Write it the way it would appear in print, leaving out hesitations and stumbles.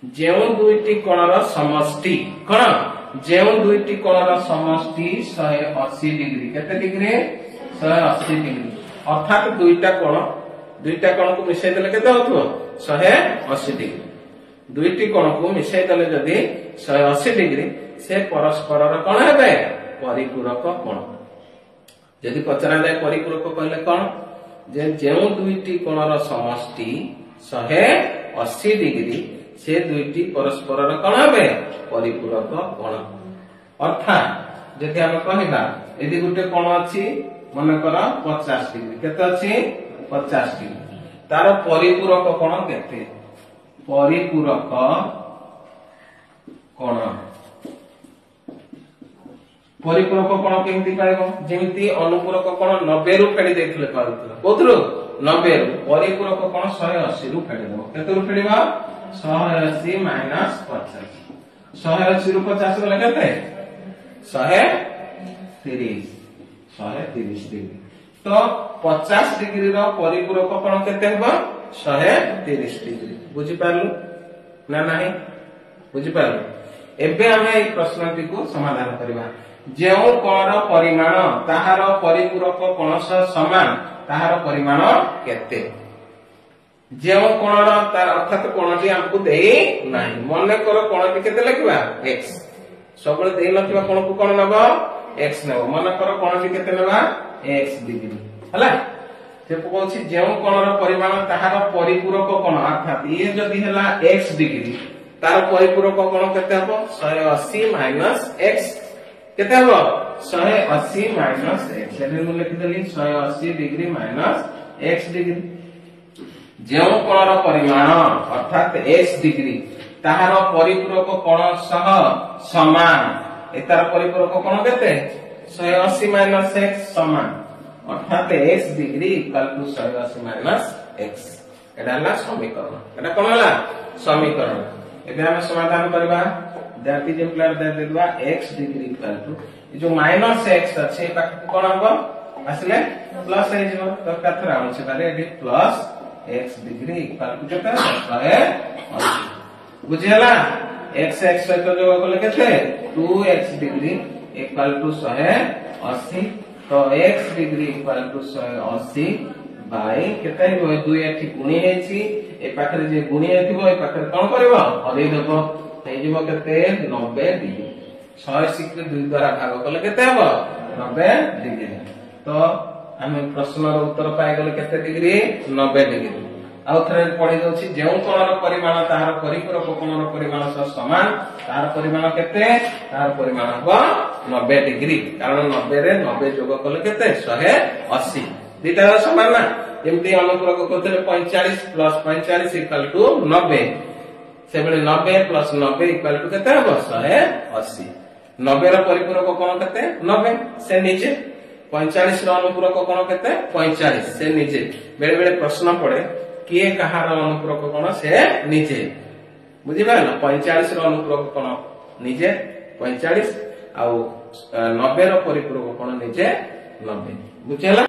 जेउ दुईटी कोणर समष्टि कोण जेउ दुईटी कोणर समष्टि 180 डिग्री केते डिग्री 180 डिग्री अर्थात दुईटा कोण को मिसाई देले केते होथो 180 डिग्री दुईटी कोण को मिसाई देले जदी 180 डिग्री से परस्पर कोण हेबे परिपूरक कोण जदि पचरा जाए परिपूरक कहले कोन जे जेउ दुईटी कोणर समष्टि 180 डिग्री से दुईटी परस्पर कोण हेबे परिपूरक कोण अर्थात जदि हम कहबा यदि गुटे कोण अछि मन कर 50 डिग्री केते अछि 50 डिग्री तार परिपूरक कोण केते परिपूरक कोण परिपूरक कोण केमती पाइबो जेमती अनुपूरक कोण 90 रु फेडी देखले पारुतला कोथरु 90 रु परिपूरक कोण 180 रु फेडी देबो केते रु फेडीबा 180 माइनस 50 180 रु 50 गले केते 130 डिग्री तो 50 डिग्री रो परिपूरक कोण केते हेबो 130 डिग्री बुझी पारलु ना नाही बुझी पारलु एबे हमें এই প্রশ্নটি को समाधान करबा जेउ कोणर परिमाण ताहार परिपूरक कोण सह समान ताहार परिमाण केते जेउ कोणर तार अर्थात कोणटी हमकु देई नाही मने कर कोणटी केते लिखबा x सबले देई नथिबा कोण को कोण नबो x नबो मने कर कोणटी केते नबा x डिग्री हला से कहछि जेउ कोणर परिमाण ताहार परिपूरक कोण अर्थात ये जदी हला x डिग्री तार परिपूरक कोण केते हबो 180 माइनस x केते हबो 180 माइनस x एने मु लिखि देली 180 डिग्री माइनस x डिग्री जेउ कोणर परिमाण अर्थात x डिग्री ताहार परिपूरक कोण सह समान एतार परिपूरक कोण केते 180 माइनस x समान अर्थात x degree equal to 180 minus x एटा हला समीकरण एटा कोन हला समीकरण एबे हम समाधान करबा दैट इज इम्प्लाइड दैट देबा x डिग्री इक्वल टू जो माइनस x अछि बाकी कोन हबो आसले प्लस हे जो तो कथरा होछ बारे एडी plus x degree equal to केते 180 बुझियला x सहित जो बोले केते 2x डिग्री इक्वल टू 180 तो x degree equal to 180 by केते हो 2 एठी गुणी हेछि ए पाखरे जे गुणी हेतिबो ए पाखरे कोन करबो हरि देबो हे जिवो केते 90 डिग्री 180 के 2 द्वारा भाग कले केते हबो 90 डिग्री तो हम प्रश्न रो उत्तर पाइ गेल केते डिग्री 90 डिग्री आ थरे पढि दोछि जेउ कोणर परिमाण ताहार परिपूरक कोणर परिमाण सह समान ताहार परिमाण केते ताहार परिमाण हबो 90 डिग्री कारण 90 रे 90 जोग कले केते 180 दिटा समान ना जेमती अनुपूरक कोतले 45 प्लस 45 इक्वल टू 90 सेबले 90 प्लस 90 इक्वल टू केते हबो 180 90 रो परिपूरक कोण केते 90 से नीचे 45 रो अनुपूरक कोण केते 45 से नीचे बेले बेले प्रश्न पड़े किए कहार अनुपूरक कोण से नीचे बुझि पारला 45 रो अनुपूरक कोण नीचे 45 आ 90 रो परिपूरक कोण नीचे 90 बुझियला।